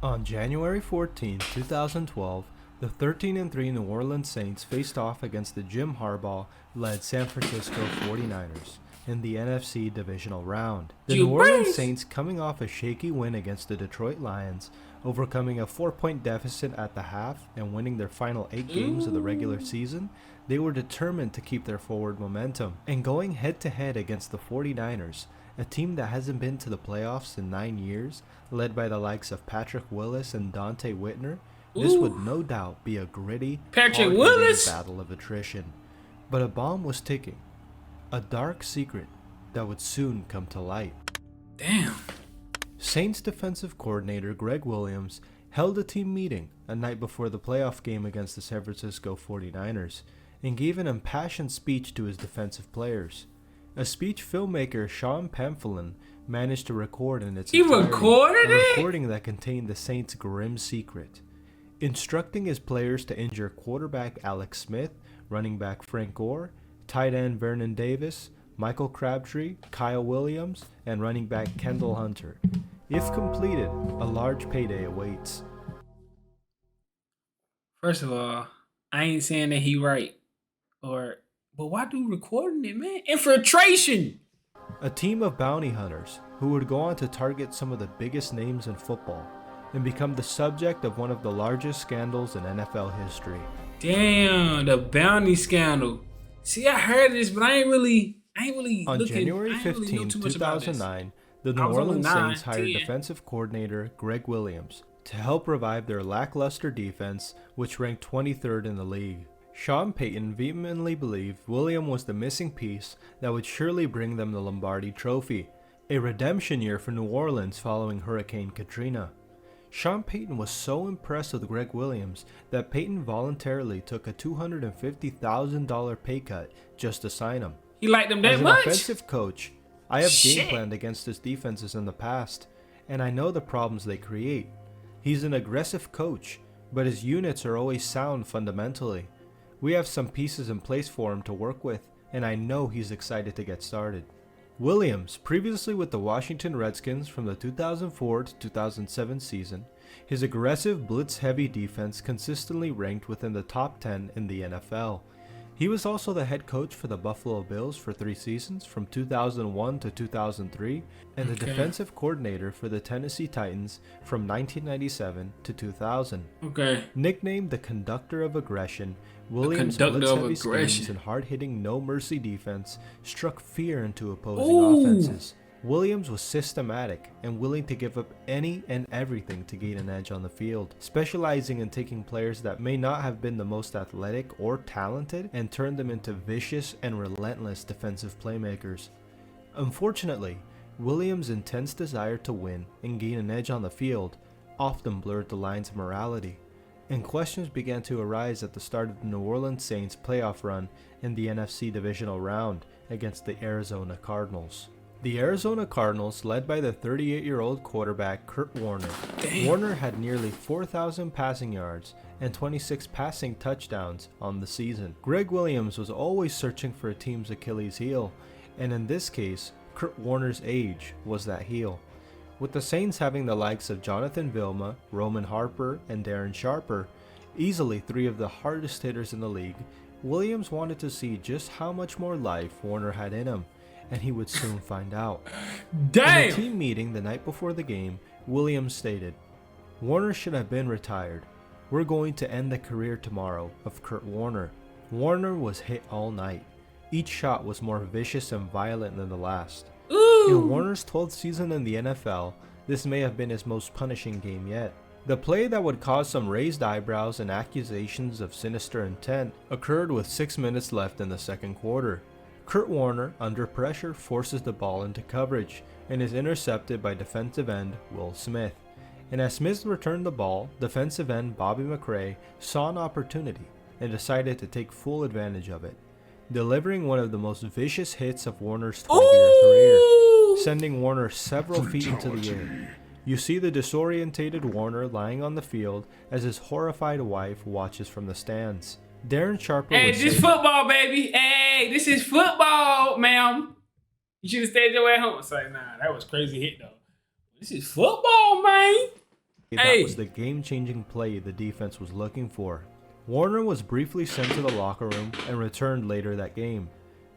On January 14, 2012, the 13-3 New Orleans Saints faced off against the Jim Harbaugh-led San Francisco 49ers in the NFC divisional round. The Drew New Orleans Brees. Saints, coming off a shaky win against the Detroit Lions, overcoming a 4-point deficit at the half and winning their final 8 games of the regular season, they were determined to keep their forward momentum. And going head-to-head against the 49ers, a team that hasn't been to the playoffs in 9 years, led by the likes of Patrick Willis and Dante Whitner, this would no doubt be a gritty, Patrick hard-hitting Willis? battle of attrition. But a bomb was ticking, a dark secret that would soon come to light. Damn. Saints defensive coordinator Gregg Williams held a team meeting a night before the playoff game against the San Francisco 49ers and gave an impassioned speech to his defensive players. A speech filmmaker Sean Pamphilin managed to record in its entirety, recorded a it? recording that contained the Saints' grim secret, instructing his players to injure quarterback Alex Smith, running back Frank Gore, tight end Vernon Davis, Michael Crabtree, Kyle Williams, and running back Kendall Hunter. If completed, a large payday awaits. First of all, I ain't saying that he right. But why do recording it, man? Infiltration! A team of bounty hunters who would go on to target some of the biggest names in football and become the subject of one of the largest scandals in NFL history. Damn, the bounty scandal. See, I heard this, but I ain't really On looking. January I ain't really know 15, too much about this. 2009, the I New was only Orleans 9, Saints hired 10. defensive coordinator Gregg Williams to help revive their lackluster defense, which ranked 23rd in the league. Sean Payton vehemently believed Williams was the missing piece that would surely bring them the Lombardi Trophy, a redemption year for New Orleans following Hurricane Katrina. Sean Payton was so impressed with Gregg Williams that Payton voluntarily took a $250,000 pay cut just to sign him. He liked them As that an much? offensive coach, I have game Shit. planned against his defenses in the past, and I know the problems they create. He's an aggressive coach, but his units are always sound fundamentally. We have some pieces in place for him to work with, and I know he's excited to get started. Williams, previously with the Washington Redskins from the 2004 to 2007 season, his aggressive blitz-heavy defense consistently ranked within the top 10 in the NFL. He was also the head coach for the Buffalo Bills for 3 seasons from 2001 to 2003 and the defensive coordinator for the Tennessee Titans from 1997 to 2000. Okay. Nicknamed the Conductor of Aggression, Williams' Conductor of blitz-heavy schemes Aggression. and hard-hitting no-mercy defense struck fear into opposing offenses. Williams was systematic and willing to give up any and everything to gain an edge on the field, specializing in taking players that may not have been the most athletic or talented and turn them into vicious and relentless defensive playmakers. Unfortunately, Williams' intense desire to win and gain an edge on the field often blurred the lines of morality, and questions began to arise at the start of the New Orleans Saints playoff run in the NFC divisional round against the Arizona Cardinals. The Arizona Cardinals, led by the 38-year-old quarterback Kurt Warner. Warner had nearly 4,000 passing yards and 26 passing touchdowns on the season. Gregg Williams was always searching for a team's Achilles heel, and in this case, Kurt Warner's age was that heel. With the Saints having the likes of Jonathan Vilma, Roman Harper, and Darren Sharper, easily 3 of the hardest hitters in the league, Williams wanted to see just how much more life Warner had in him, and he would soon find out. Damn! In a team meeting the night before the game, Williams stated, "Warner should have been retired. We're going to end the career tomorrow of Kurt Warner." Warner was hit all night. Each shot was more vicious and violent than the last. In Warner's 12th season in the NFL, this may have been his most punishing game yet. The play that would cause some raised eyebrows and accusations of sinister intent occurred with 6 minutes left in the second quarter. Kurt Warner, under pressure, forces the ball into coverage and is intercepted by defensive end Will Smith. And as Smith returned the ball, defensive end Bobby McRae saw an opportunity and decided to take full advantage of it, delivering one of the most vicious hits of Warner's 12-year career, sending Warner several feet into the air. You see the disorientated Warner lying on the field as his horrified wife watches from the stands. Darren Sharper Hey, would this say, football, baby. Hey, this is football, ma'am. You should have stayed your way at home. It's like, nah, that was crazy hit, though. This is football, man. That was the game-changing play the defense was looking for. Warner was briefly sent to the locker room and returned later that game.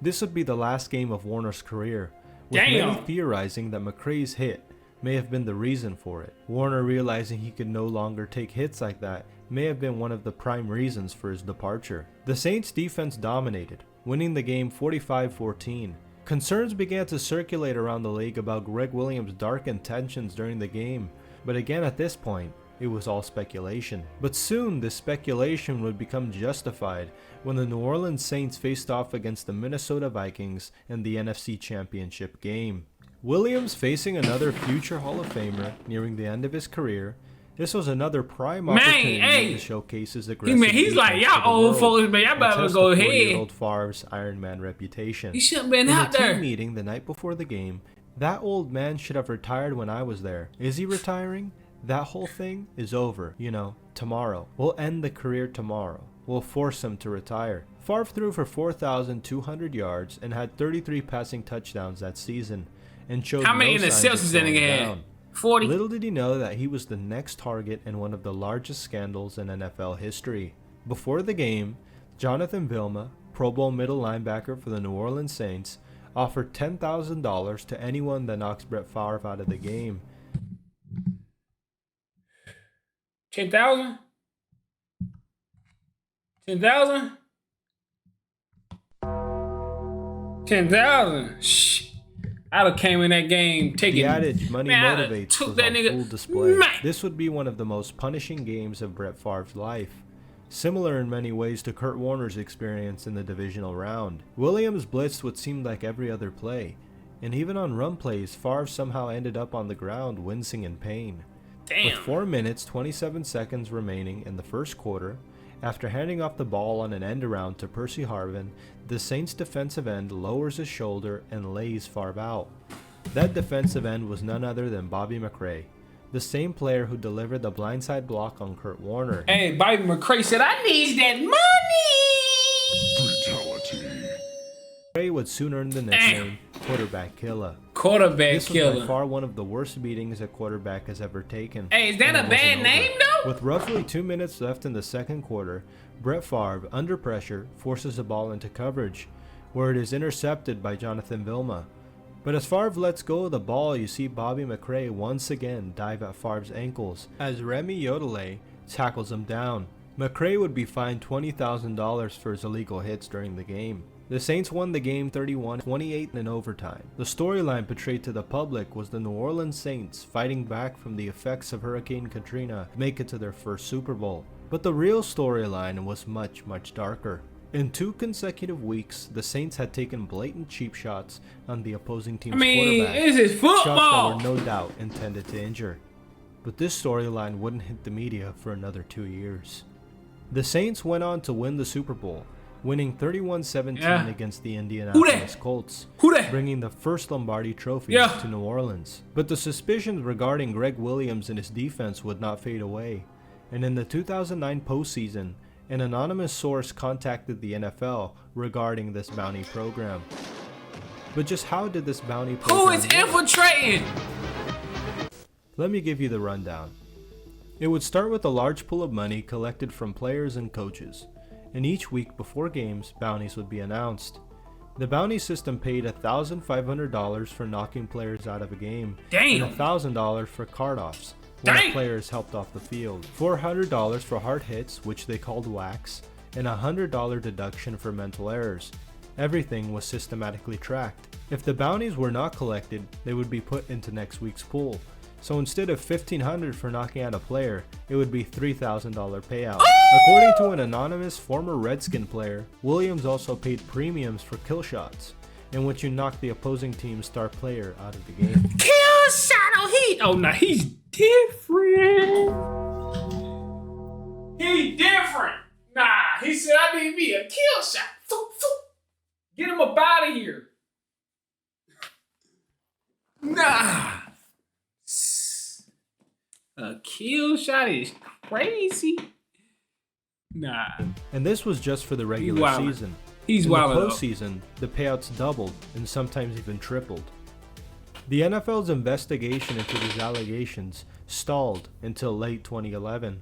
This would be the last game of Warner's career, with many theorizing that McRae's hit may have been the reason for it. Warner, realizing he could no longer take hits like that, may have been one of the prime reasons for his departure. The Saints defense dominated, winning the game 45-14. Concerns began to circulate around the league about Gregg Williams' dark intentions during the game, but again at this point, it was all speculation. But soon this speculation would become justified when the New Orleans Saints faced off against the Minnesota Vikings in the NFC Championship game. Williams facing another future Hall of Famer nearing the end of his career. This was another prime opportunity to showcase his aggressive he's like, y'all old folks, man, y'all better go ahead. 40-year-old Favre's Iron Man reputation. He shouldn't have been out there. In a team meeting the night before the game, that old man should have retired when I was there. Is he retiring? That whole thing is over, tomorrow. We'll end the career tomorrow. We'll force him to retire. Favre threw for 4,200 yards and had 33 passing touchdowns that season, and showed how many no interceptions did he have? 40. Little did he know that he was the next target in one of the largest scandals in NFL history. Before the game, Jonathan Vilma, Pro Bowl middle linebacker for the New Orleans Saints, offered $10,000 to anyone that knocks Brett Favre out of the game. 10,000? 10,000? 10,000? Shh. I'd have came in that game taking... The adage, money motivates, was on full display. Man. This would be one of the most punishing games of Brett Favre's life. Similar in many ways to Kurt Warner's experience in the divisional round. Williams blitzed what seemed like every other play, and even on run plays, Favre somehow ended up on the ground wincing in pain. Damn. With 4 minutes, 27 seconds remaining in the first quarter, after handing off the ball on an end around to Percy Harvin, the Saints defensive end lowers his shoulder and lays Favre out. That defensive end was none other than Bobby McRae, the same player who delivered the blindside block on Kurt Warner. Hey, Bobby McRae said, I need that money! Brutality. McRae would soon earn the nickname Quarterback Killer. Quarterback Killer. This was by far one of the worst beatings a quarterback has ever taken. Hey, is that a bad name though? With roughly 2 minutes left in the second quarter, Brett Favre, under pressure, forces the ball into coverage, where it is intercepted by Jonathan Vilma. But as Favre lets go of the ball, you see Bobby McRae once again dive at Favre's ankles as Remy Yodelay tackles him down. McRae would be fined $20,000 for his illegal hits during the game. The Saints won the game 31-28 in overtime. The storyline portrayed to the public was the New Orleans Saints fighting back from the effects of Hurricane Katrina to make it to their first Super Bowl. But the real storyline was much, much darker. In 2 consecutive weeks, the Saints had taken blatant cheap shots on the opposing team's quarterback. This is football! Shots that were no doubt intended to injure. But this storyline wouldn't hit the media for another 2 years. The Saints went on to win the Super Bowl, winning 31-17 against the Indianapolis Colts, bringing the first Lombardi trophy to New Orleans. But the suspicions regarding Gregg Williams and his defense would not fade away, and in the 2009 postseason, an anonymous source contacted the NFL regarding this bounty program. But just how did this bounty program work? Who is infiltrating? Let me give you the rundown. It would start with a large pool of money collected from players and coaches, and each week before games, bounties would be announced. The bounty system paid $1,500 for knocking players out of a game, and $1,000 for card-offs when a player is helped off the field, $400 for hard hits, which they called whacks, and a $100 deduction for mental errors. Everything was systematically tracked. If the bounties were not collected, they would be put into next week's pool. So instead of $1,500 for knocking out a player, it would be $3,000 payout. According to an anonymous former Redskin player, Williams also paid premiums for kill shots, in which you knock the opposing team's star player out of the game. Kill shot! Oh, no, he's different. He different. Nah, he said I need me a kill shot. Get him up out of here. Nah. A kill shot is crazy. Nah. And this was just for the regular season. He's wild. In the wild. postseason, the payouts doubled and sometimes even tripled. The NFL's investigation into these allegations stalled until late 2011.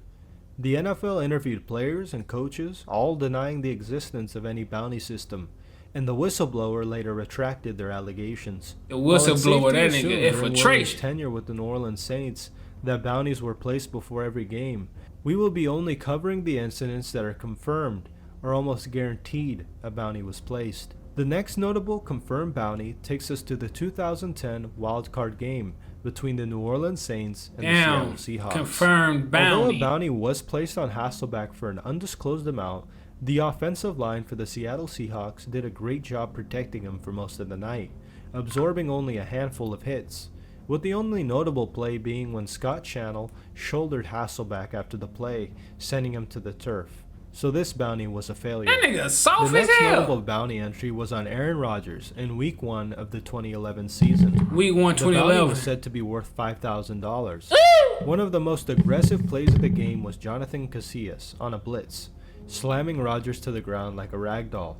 The NFL interviewed players and coaches, all denying the existence of any bounty system, and the whistleblower later retracted their allegations. The whistleblower, that nigga, Williams' infiltration. tenure with the New Orleans Saints that bounties were placed before every game, we will be only covering the incidents that are confirmed or almost guaranteed a bounty was placed. The next notable confirmed bounty takes us to the 2010 wildcard game between the New Orleans Saints and the Seattle Seahawks. Confirmed bounty. Although a bounty was placed on Hasselbeck for an undisclosed amount, the offensive line for the Seattle Seahawks did a great job protecting him for most of the night, absorbing only a handful of hits, with the only notable play being when Scott Channel shouldered Hasselbeck after the play, sending him to the turf. So this bounty was a failure. That nigga soft The as next hell. notable bounty entry was on Aaron Rodgers in Week 1 of the 2011 season. Week 1, The bounty 2011. was said to be worth $5,000. One of the most aggressive plays of the game was Jonathan Casillas on a blitz, slamming Rodgers to the ground like a rag doll.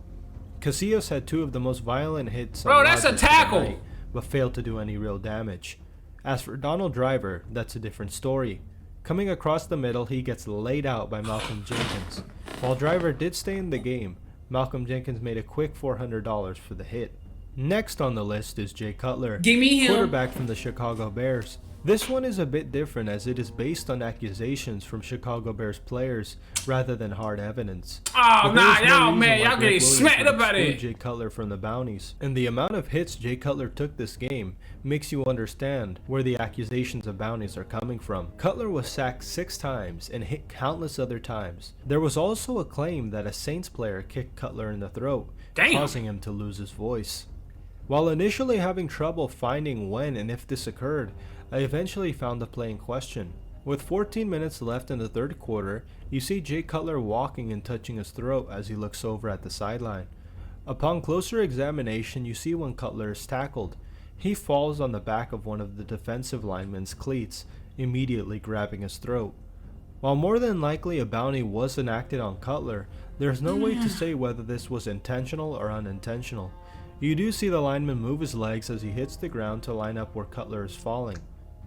Casillas had 2 of the most violent hits on Bro, that's a Rodgers for the tackle. night, but failed to do any real damage. As for Donald Driver, that's a different story. Coming across the middle, he gets laid out by Malcolm Jenkins. While Driver did stay in the game, Malcolm Jenkins made a quick $400 for the hit. Next on the list is Jay Cutler, Give me him. quarterback from the Chicago Bears. This one is a bit different as it is based on accusations from Chicago Bears players rather than hard evidence. Oh, But nah, there's no y'all, reason man, why y'all Gregg getting Williams smacked would up out exclude it. Jay Cutler from the bounties. And the amount of hits Jay Cutler took this game makes you understand where the accusations of bounties are coming from. Cutler was sacked 6 times and hit countless other times. There was also a claim that a Saints player kicked Cutler in the throat, Damn. causing him to lose his voice. While initially having trouble finding when and if this occurred, I eventually found the play in question. With 14 minutes left in the third quarter, you see Jay Cutler walking and touching his throat as he looks over at the sideline. Upon closer examination, you see when Cutler is tackled, he falls on the back of one of the defensive lineman's cleats, immediately grabbing his throat. While more than likely a bounty was enacted on Cutler, there's no way to say whether this was intentional or unintentional. You do see the lineman move his legs as he hits the ground to line up where Cutler is falling.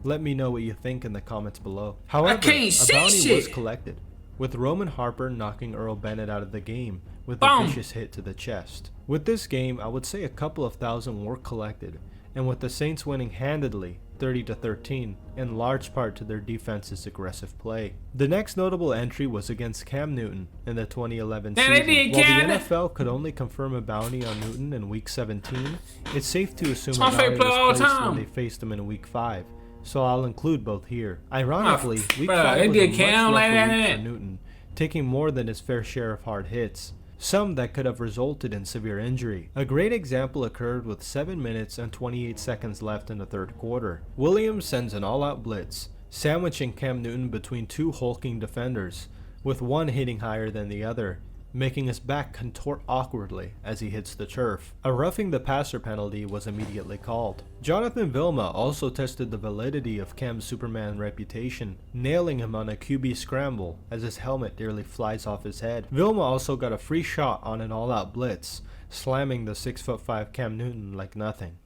Let me know what you think in the comments below. However, can't a see bounty shit. was collected, with Roman Harper knocking Earl Bennett out of the game with Boom. a vicious hit to the chest. With this game, I would say a couple of thousand were collected, and with the Saints winning handedly 30-13, in large part to their defense's aggressive play. The next notable entry was against Cam Newton in the 2011 Man, they season. did While Cam. the NFL could only confirm a bounty on Newton in Week 17, it's safe to assume my a bounty favorite player of all was placed time. when they faced him in Week 5, so I'll include both here. Ironically, Week bruh, 5 they was a did much Cam like rougher that. week for Newton, taking more than his fair share of hard hits, some that could have resulted in severe injury. A great example occurred with 7 minutes and 28 seconds left in the third quarter. Williams sends an all-out blitz, sandwiching Cam Newton between 2 hulking defenders, with one hitting higher than the other, making his back contort awkwardly as he hits the turf. A roughing the passer penalty was immediately called. Jonathan Vilma also tested the validity of Cam's Superman reputation, nailing him on a QB scramble as his helmet nearly flies off his head. Vilma also got a free shot on an all-out blitz, slamming the 6'5" Cam Newton like nothing.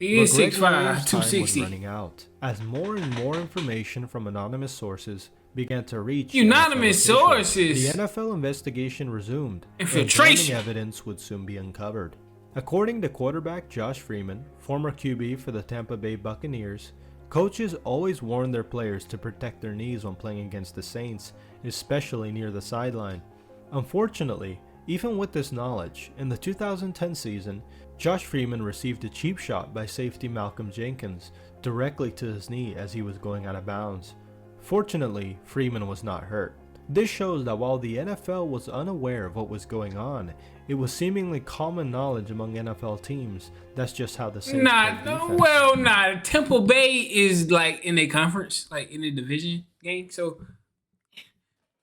He is But Gregg 6'5", Williams' time was 260. running out, as more and more information from anonymous sources began to reach Unanimous NFL officials. sources. The NFL investigation resumed, Infiltration. and damning evidence would soon be uncovered. According to quarterback Josh Freeman, former QB for the Tampa Bay Buccaneers, coaches always warn their players to protect their knees when playing against the Saints, especially near the sideline. Unfortunately, even with this knowledge, in the 2010 season, Josh Freeman received a cheap shot by safety Malcolm Jenkins directly to his knee as he was going out of bounds. Fortunately, Freeman was not hurt. This shows that while the NFL was unaware of what was going on, it was seemingly common knowledge among NFL teams. That's just how the Saints played defense. Tampa Bay is like in a conference, like in a division game. So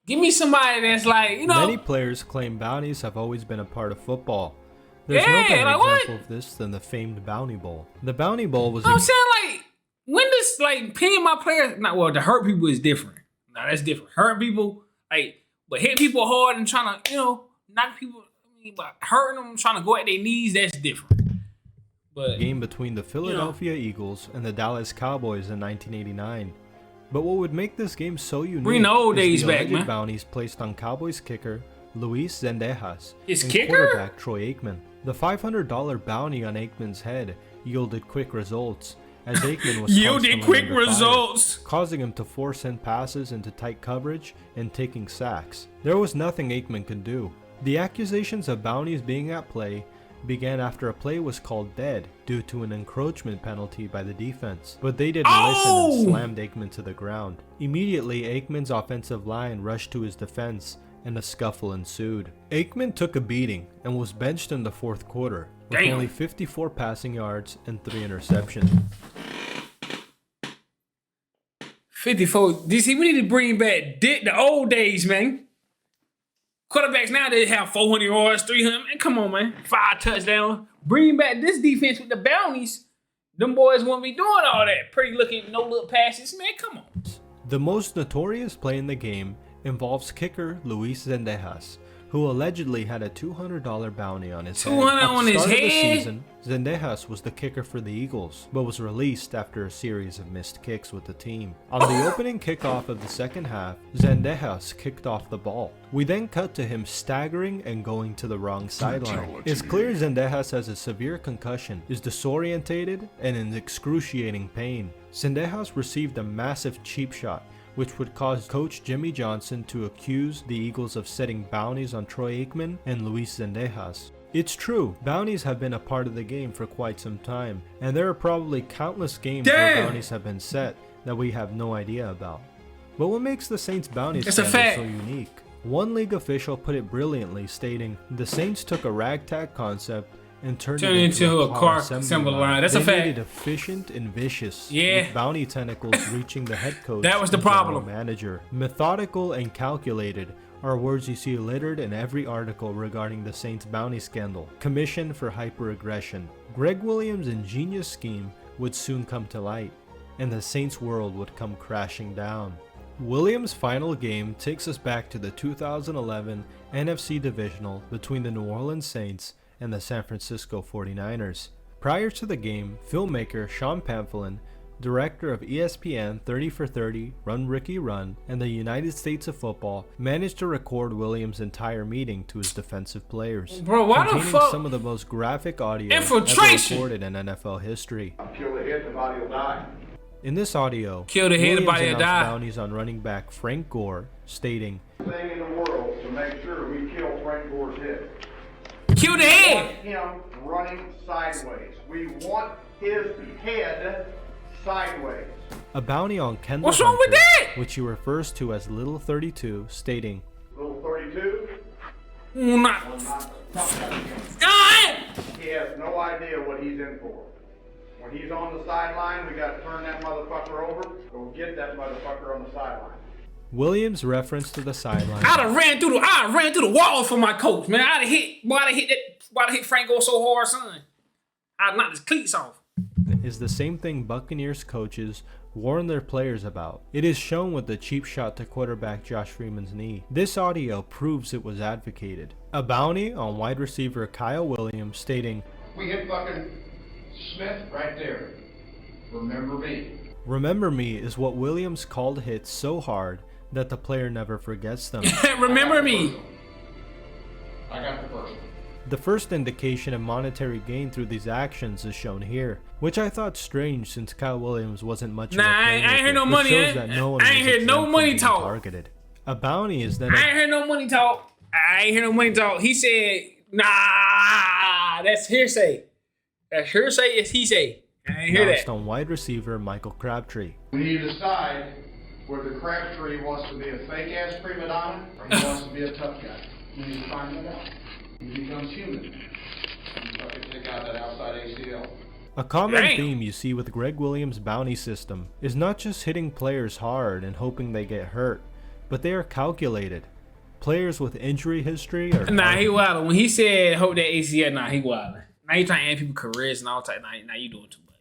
give me somebody that's like, Many players claim bounties have always been a part of football. There's no Yeah, better like what? example of this than the famed Bounty Bowl. The Bounty Bowl was I'm saying, like, when does like paying my players? Not well, to hurt people is different. Now that's different. Hurting people, like, but hitting people hard and trying to, knock people. I mean, but hurting them, trying to go at their knees, that's different. But game between the Philadelphia Eagles and the Dallas Cowboys in 1989. But what would make this game so unique bring the old is days the back, alleged man. bounties placed on Cowboys kicker Luis Zendejas His and kicker? quarterback Troy Aikman. The $500 bounty on Aikman's head yielded quick results, as Aikman was Yielded constantly quick under fire, results. causing him to force in passes into tight coverage and taking sacks. There was nothing Aikman could do. The accusations of bounties being at play began after a play was called dead due to an encroachment penalty by the defense, but they didn't listen and slammed Aikman to the ground. Immediately, Aikman's offensive line rushed to his defense and a scuffle ensued. Aikman took a beating and was benched in the fourth quarter with only 54 passing yards and 3 interceptions. 54. DC, we need to bring back the old days, man. Quarterbacks now, they have 400 yards, 300. Man, come on, man. 5 touchdowns. Bring back this defense with the bounties. Them boys won't be doing all that. Pretty looking, no look passes. Man, come on. The most notorious play in the game involves kicker Luis Zendejas, who allegedly had a $200 bounty on his head. 200 on his At the start of the head? season, Zendejas was the kicker for the Eagles, but was released after a series of missed kicks with the team. On the opening kickoff of the second half, Zendejas kicked off the ball. We then cut to him staggering and going to the wrong sideline. It's clear Zendejas has a severe concussion, is disorientated, and in excruciating pain. Zendejas received a massive cheap shot, which would cause coach Jimmy Johnson to accuse the Eagles of setting bounties on Troy Aikman and Luis Zendejas. It's true, bounties have been a part of the game for quite some time, and there are probably countless games where bounties have been set that we have no idea about. But what makes the Saints bounty scandal so unique? One league official put it brilliantly, stating, "The Saints took a ragtag concept and turned it into a car assembly line." That's a fact. They made it efficient and vicious, with bounty tentacles reaching the head coach. That was the and general problem. Manager. Methodical and calculated are words you see littered in every article regarding the Saints bounty scandal. Commission for hyperaggression. Gregg Williams' ingenious scheme would soon come to light, and the Saints world would come crashing down. Williams' final game takes us back to the 2011 NFC Divisional between the New Orleans Saints and the San Francisco 49ers. Prior to the game, filmmaker Sean Pamphilin, director of ESPN 30 for 30, Run Ricky Run, and the United States of Football, managed to record Williams' entire meeting to his defensive players, Bro, why the containing fuck? some of the most graphic audio ever Infiltration! recorded in NFL history. Kill the head, the body will die. In this audio, Kill the head, the Williams body will announced die. bounties on running back Frank Gore, stating, Thing in the world to make sure we kill Frank Gore's head. Kill the We head. want him running sideways. We want his head sideways. a bounty on Kendall What's wrong with Hunter, that? which he refers to as Little 32, stating, Little 32, Not. will not stop that. Ah! He has no idea what he's in for. When he's on the sideline, we got to turn that motherfucker over. Go get that motherfucker on the sideline. Williams' reference to the sideline I'd have ran through the wall for my coach, man. I'd have hit Frank Gore so hard, son. I'd knock his cleats off. is the same thing Buccaneers coaches warn their players about. It is shown with the cheap shot to quarterback Josh Freeman's knee. This audio proves it was advocated. A bounty on wide receiver Kyle Williams, stating, We hit fucking Smith right there. Remember me. "Remember me" is what Williams called hits so hard that the player never forgets them. Remember me. I got the first one. The first indication of monetary gain through these actions is shown here, which I thought strange since Kyle Williams wasn't much of a Nah, I ain't playmaker, hear no which money, shows eh? that no one I ain't was hear no exempt from money being talk. targeted. A bounty is then I ain't hear no money talk. I ain't hear no money talk. He said, nah, that's hearsay. That's hearsay is he say. I ain't hear announced that. on wide receiver Michael Crabtree. We need to decide whether Crabtree wants to be a fake-ass prima donna or he wants to be a tough guy. We need to find that out. He becomes human. You fucking take out that outside ACL. A common Damn. theme you see with Gregg Williams' bounty system is not just hitting players hard and hoping they get hurt, but they are calculated. Players with injury history are Nah, he wildin'. When he said hope that ACL, nah, he wildin'. Now you trying to end people's careers and all type. Now you doing too much.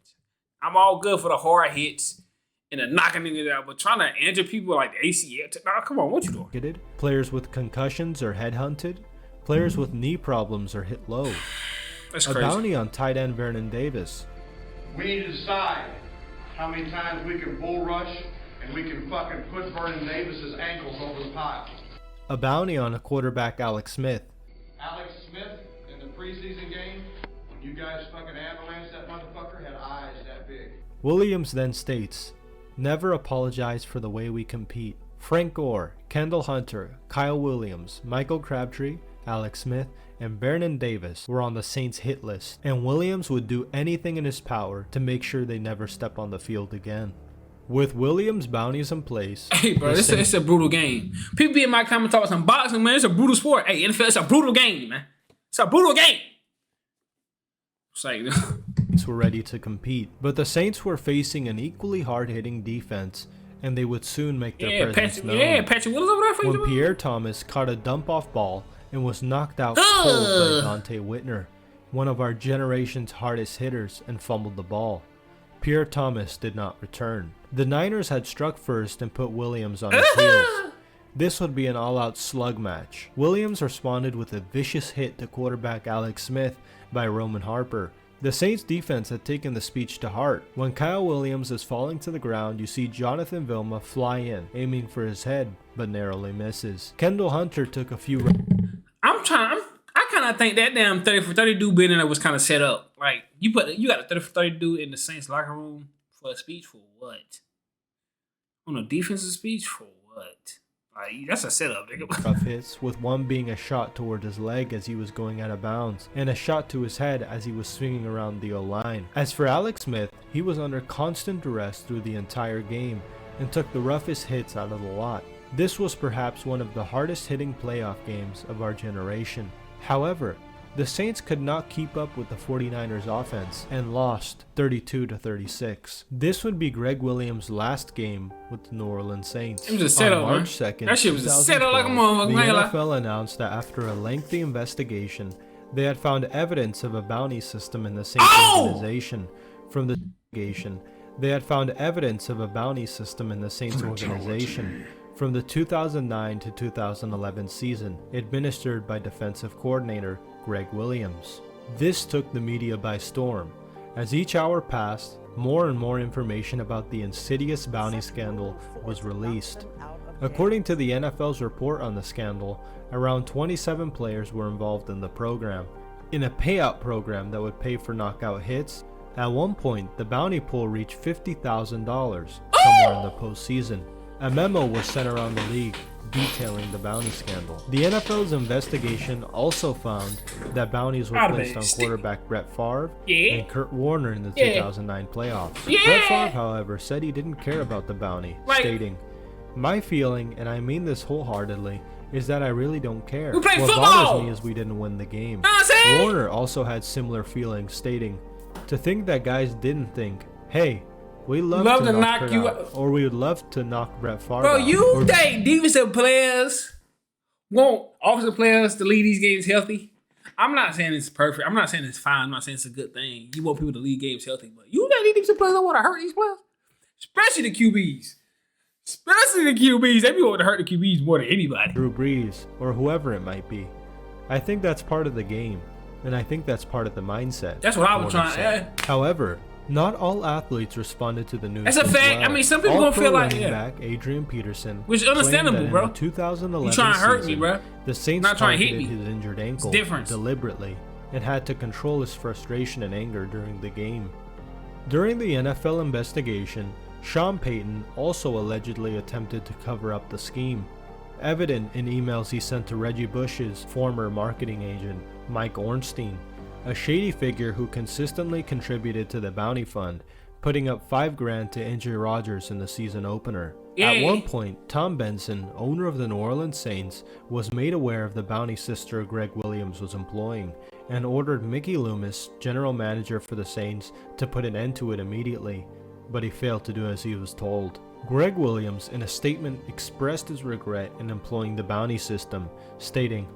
I'm all good for the hard hits and the knocking niggas out, but trying to injure people like the ACL. Nah, come on, what you doing? targeted. Players with concussions are headhunted. Players with knee problems are hit low. That's a crazy. bounty on tight end Vernon Davis, We need to decide how many times we can bull rush and we can fucking put Vernon Davis's ankles over the pile. a bounty on a quarterback Alex Smith, Alex Smith in the preseason game, when you guys fucking ambulanced that motherfucker, had eyes that big. Williams then states, "Never apologize for the way we compete." Frank Gore, Kendall Hunter, Kyle Williams, Michael Crabtree, Alex Smith, and Vernon Davis were on the Saints hit list, and Williams would do anything in his power to make sure they never step on the field again. With Williams' bounties in place, Hey, bro, the it's a brutal game. People be in my comments talking about some boxing, man. It's a brutal sport. Hey, NFL, it's a brutal game, man. It's a brutal game. It's like, Saints were ready to compete, but the Saints were facing an equally hard-hitting defense, and they would soon make their presence known. Patrick Willis over there for you. When Pierre Thomas caught a dump-off ball and was knocked out cold by Dante Whitner, one of our generation's hardest hitters, and fumbled the ball. Pierre Thomas did not return. The Niners had struck first and put Williams on his heels. This would be an all-out slug match. Williams responded with a vicious hit to quarterback Alex Smith by Roman Harper. The Saints defense had taken the speech to heart. When Kyle Williams is falling to the ground, you see Jonathan Vilma fly in, aiming for his head, but narrowly misses. Kendall Hunter took a few... I kind of think that damn 30 for 30 dude being in there was kind of set up. Like, you got a 30 for 30 dude in the Saints locker room for a speech for what? On a defensive speech for what? Like, that's a setup, nigga. rough hits, with one being a shot toward his leg as he was going out of bounds, and a shot to his head as he was swinging around the O-line. As for Alex Smith, he was under constant duress through the entire game, and took the roughest hits out of the lot. This was perhaps one of the hardest hitting playoff games of our generation. However, the Saints could not keep up with the 49ers offense and lost 32-36. This would be Gregg Williams' last game with the New Orleans Saints. It was a setup, on March man. 2nd, That shit was a setup like a 2012, motherfucker. The NFL announced that after a lengthy investigation, they had found evidence of a bounty system in the Saints organization. From the investigation, they had found evidence of a bounty system in the Saints organization from the 2009 to 2011 season, administered by defensive coordinator Gregg Williams. This took the media by storm. As each hour passed, more and more information about the insidious bounty scandal was released. According to the NFL's report on the scandal, around 27 players were involved in the program. In a payout program that would pay for knockout hits, at one point the bounty pool reached $50,000 somewhere in the postseason. A memo was sent around the league detailing the bounty scandal. The NFL's investigation also found that bounties were placed on quarterback Brett Favre and Kurt Warner in the 2009 playoffs. Brett Favre, however, said he didn't care about the bounty, stating, "My feeling, and I mean this wholeheartedly, is that I really don't care. What bothers me is we didn't win the game." Warner also had similar feelings, stating, "To think that guys didn't think, hey, we love to knock you out, or we would love to knock Brett Favre Bro, out." you think defensive players want offensive players to lead these games healthy? I'm not saying it's perfect. I'm not saying it's fine. I'm not saying it's a good thing. You want people to lead games healthy, but you think these defensive players don't want to hurt these players? Especially the QBs. They be wanting to hurt the QBs more than anybody. Drew Brees, or whoever it might be. I think that's part of the game, and I think that's part of the mindset. That's what I was Warner trying said. However, not all athletes responded to the news. That's a as fact. well. I mean, some people gonna feel like, running back Adrian Peterson, which is understandable, claimed that bro. in the 2011 You trying to hurt season, me, bro. The Saints Not trying to hit targeted me. his injured ankle different. deliberately and had to control his frustration and anger during the game. During the NFL investigation, Sean Payton also allegedly attempted to cover up the scheme, evident in emails he sent to Reggie Bush's former marketing agent, Mike Ornstein, a shady figure who consistently contributed to the bounty fund, putting up $5,000 to injure Rodgers in the season opener. At one point, Tom Benson, owner of the New Orleans Saints, was made aware of the bounty sister Gregg Williams was employing, and ordered Mickey Loomis, general manager for the Saints, to put an end to it immediately, but he failed to do as he was told. Gregg Williams, in a statement, expressed his regret in employing the bounty system, stating,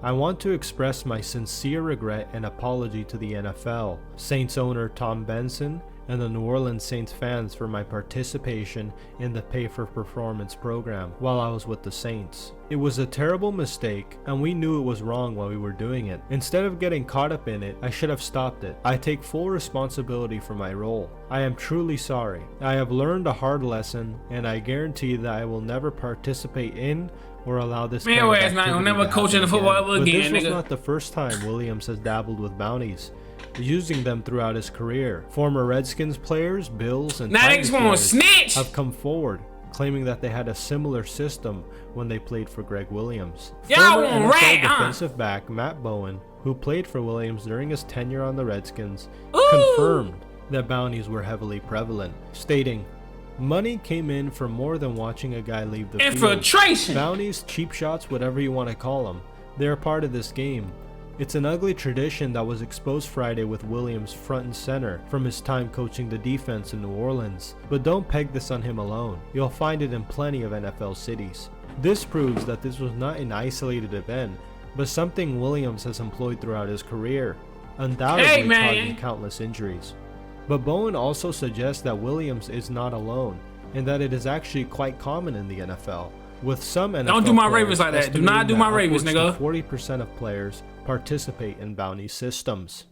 "I want to express my sincere regret and apology to the NFL, Saints owner Tom Benson, and the New Orleans Saints fans for my participation in the Pay for Performance program while I was with the Saints. It was a terrible mistake, and we knew it was wrong while we were doing it. Instead of getting caught up in it, I should have stopped it. I take full responsibility for my role. I am truly sorry. I have learned a hard lesson, and I guarantee that I will never participate in or allow this Man, kind of your ass not gonna activity never to coach in the happen football ever But again, this was nigga. not the first time Williams has dabbled with bounties, using them throughout his career. Former Redskins players, Bills, and Now Titans niggas wanna players snitch. have come forward, claiming that they had a similar system when they played for Gregg Williams. Y'all Former want NFL rat, huh? defensive back Matt Bowen, who played for Williams during his tenure on the Redskins, Ooh. confirmed that bounties were heavily prevalent, stating, "Money came in for more than watching a guy leave the field. Infiltration. Bounties, cheap shots, whatever you want to call them, they're a part of this game. It's an ugly tradition that was exposed Friday with Williams front and center from his time coaching the defense in New Orleans. But don't peg this on him alone. You'll find it in plenty of NFL cities. This proves that this was not an isolated event, but something Williams has employed throughout his career, undoubtedly causing countless injuries." But Bowen also suggests that Williams is not alone, and that it is actually quite common in the NFL, with some NFL Don't do my players Ravens like that. Do not estimating do my that Ravens, upwards nigga. to 40% of players participate in bounty systems.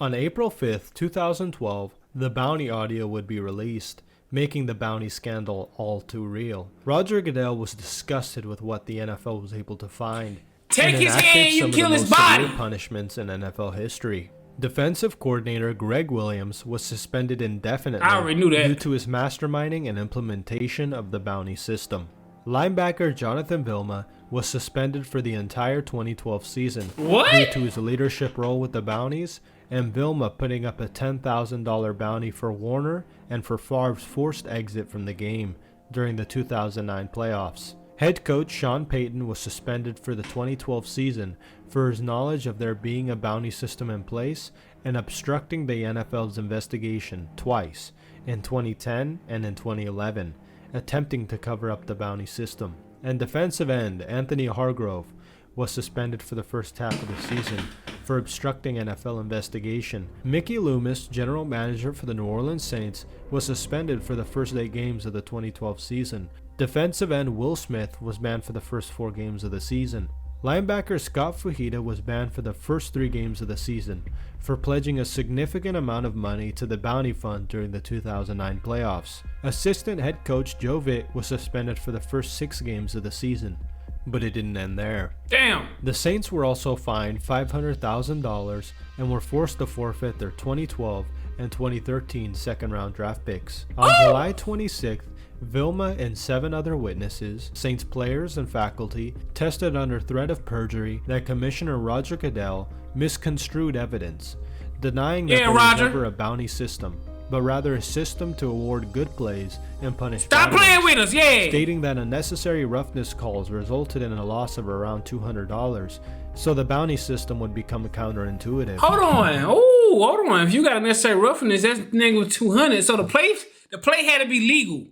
On April 5th, 2012, the bounty audio would be released, making the bounty scandal all too real. Roger Goodell was disgusted with what the NFL was able to find, Take and his enacted hand, you some of kill the his most body. severe punishments in NFL history. Defensive coordinator Gregg Williams was suspended indefinitely I already knew that. due to his masterminding and implementation of the bounty system. Linebacker Jonathan Vilma was suspended for the entire 2012 season What? due to his leadership role with the bounties, and Vilma putting up a $10,000 bounty for Warner and for Favre's forced exit from the game during the 2009 playoffs. Head coach Sean Payton was suspended for the 2012 season for his knowledge of there being a bounty system in place and obstructing the NFL's investigation twice, in 2010 and in 2011, attempting to cover up the bounty system. And defensive end Anthony Hargrove was suspended for the first half of the season for obstructing NFL investigation. Mickey Loomis, general manager for the New Orleans Saints, was suspended for the first 8 games of the 2012 season. Defensive end Will Smith was banned for the first 4 games of the season. Linebacker Scott Fujita was banned for the first 3 games of the season for pledging a significant amount of money to the bounty fund during the 2009 playoffs. Assistant head coach Joe Vitt was suspended for the first 6 games of the season, but it didn't end there. Damn. The Saints were also fined $500,000 and were forced to forfeit their 2012 and 2013 second-round draft picks. On July 26th, Vilma and 7 other witnesses, Saints players and faculty, tested under threat of perjury that Commissioner Roger Goodell misconstrued evidence, denying that there was never a bounty system, but rather a system to award good plays and punish Stop bad playing ones, with us, yeah. stating that unnecessary roughness calls resulted in a loss of around $200, so the bounty system would become counterintuitive. Hold on. Oh, hold on. If you got necessary roughness, that's negative 200. So the play had to be legal.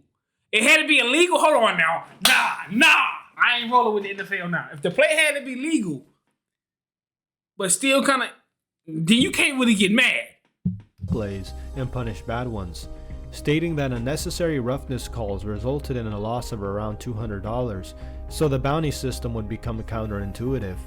It had to be illegal. Hold on now. Nah. I ain't rolling with the NFL now. If the play had to be legal, but still kind of, then you can't really get mad. Plays and punish bad ones, stating that unnecessary roughness calls resulted in a loss of around $200, so the bounty system would become counterintuitive.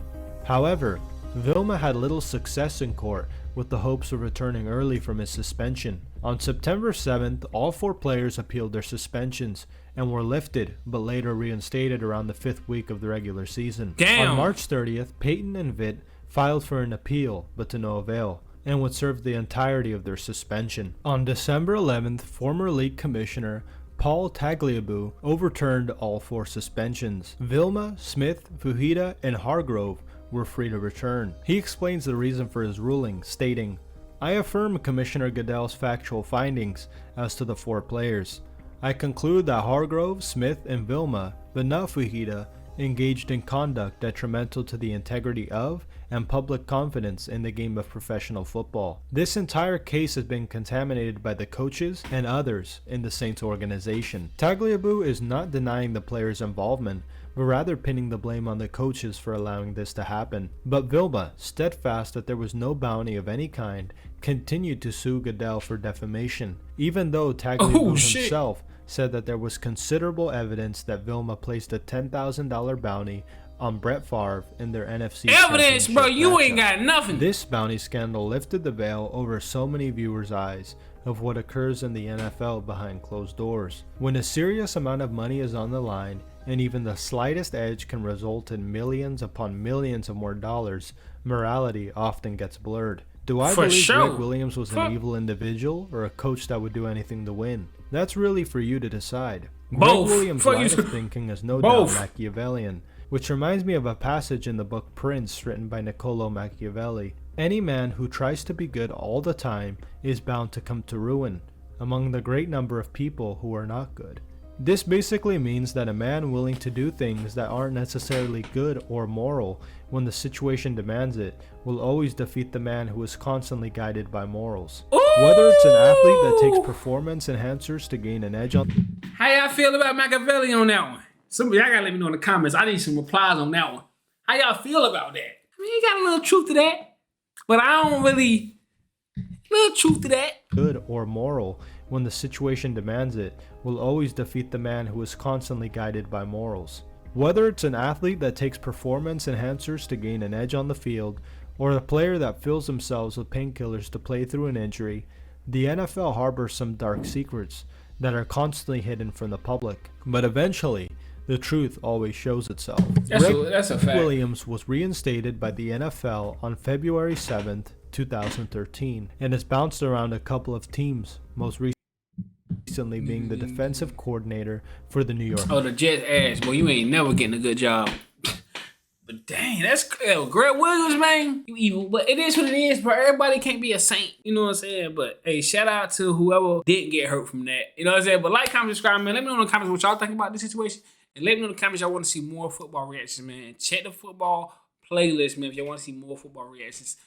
However, Vilma had little success in court, with the hopes of returning early from his suspension. On September 7th, all 4 players appealed their suspensions and were lifted, but later reinstated around the 5th week of the regular season. Damn. On March 30th, Payton and Vitt filed for an appeal, but to no avail, and would serve the entirety of their suspension. On December 11th, former league commissioner Paul Tagliabue overturned all 4 suspensions. Vilma, Smith, Fujita, and Hargrove were free to return. He explains the reason for his ruling, stating, "I affirm Commissioner Goodell's factual findings as to the 4 players. I conclude that Hargrove, Smith, and Vilma, but not Fujita, engaged in conduct detrimental to the integrity of and public confidence in the game of professional football. This entire case has been contaminated by the coaches and others in the Saints organization." Tagliabue is not denying the players' involvement, but rather pinning the blame on the coaches for allowing this to happen. But Vilma, steadfast that there was no bounty of any kind, continued to sue Goodell for defamation, even though Tagliabue himself said that there was considerable evidence that Vilma placed a $10,000 bounty on Brett Favre in their NFC Evidence, bro. Championship You ain't matchup. got nothing. This bounty scandal lifted the veil over so many viewers' eyes of what occurs in the NFL behind closed doors. When a serious amount of money is on the line, and even the slightest edge can result in millions upon millions of more dollars, morality often gets blurred. Do I For believe sure. Gregg Williams was an evil individual or a coach that would do anything to win? That's really for you to decide. Both. Gregg Williams' For line you- of thinking is no Both. doubt Machiavellian, which reminds me of a passage in the book Prince written by Niccolo Machiavelli. Any man who tries to be good all the time is bound to come to ruin, among the great number of people who are not good. This basically means that a man willing to do things that aren't necessarily good or moral when the situation demands it will always defeat the man who is constantly guided by morals. Whether it's an athlete that takes performance enhancers to gain an edge on... How y'all feel about Machiavelli on that one? Somebody, y'all gotta let me know in the comments. I need some replies on that one. How y'all feel about that? I mean, you got a little truth to that, but I don't really... Little truth to that. good or moral when the situation demands it will always defeat the man who is constantly guided by morals. Whether it's an athlete that takes performance enhancers to gain an edge on the field, or a player that fills themselves with painkillers to play through an injury, the NFL harbors some dark secrets that are constantly hidden from the public. But eventually, the truth always shows itself. That's a fact. Williams was reinstated by the NFL on February 7th, 2013, and has bounced around a couple of teams, most recently being the defensive coordinator for the New York. Oh, the Jets ass, boy, you ain't never getting a good job. But dang, that's Gregg Williams, man. You evil, but it is what it is, bro. Everybody can't be a saint. You know what I'm saying? But hey, shout out to whoever didn't get hurt from that. You know what I'm saying? But like, comment, subscribe, man. Let me know in the comments what y'all think about this situation. And let me know in the comments y'all want to see more football reactions, man. Check the football playlist, man, if y'all want to see more football reactions.